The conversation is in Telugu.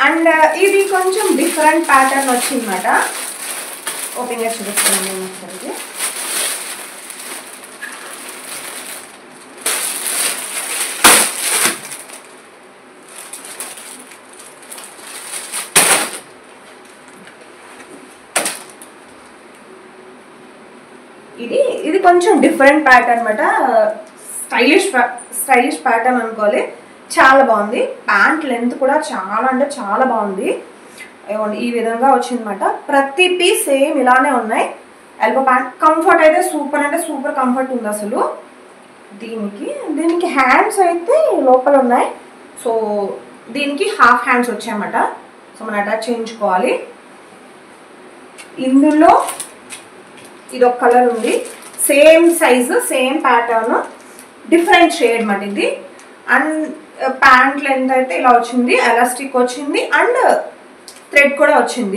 అండ్ ఇది కొంచెం డిఫరెంట్ ప్యాటర్న్ వచ్చిందన్నమాట. ఓపెన్ గా చూపిస్తాను నేను ఒకసారి. ఇది కొంచెం డిఫరెంట్ ప్యాటర్న్ అనమాట. స్టైలిష్ ప్యాటర్న్ అనుకోవాలి. చాలా బాగుంది. ప్యాంట్ లెంత్ కూడా చాలా అంటే చాలా బాగుంది. ఈ విధంగా వచ్చిందన్నమాట. ప్రతి పీస్ సేమ్ ఇలానే ఉన్నాయి. ఎల్బో ప్యాంట్ కంఫర్ట్ అయితే సూపర్ అంటే సూపర్ కంఫర్ట్ ఉంది అసలు. దీనికి హ్యాండ్స్ అయితే లోపల ఉన్నాయి. సో దీనికి హాఫ్ హ్యాండ్స్ వచ్చాయన్నమాట. సో మనం అటాచ్ చేయించుకోవాలి. ఇందులో ఇది ఒక కలర్ ఉంది. Same size same pattern different shade మాట ఇది. అండ్ ప్యాంట్ లెంత్ అయితే ఇలా వచ్చింది. ఎలాస్టిక్ వచ్చింది అండ్ థ్రెడ్ కూడా వచ్చింది.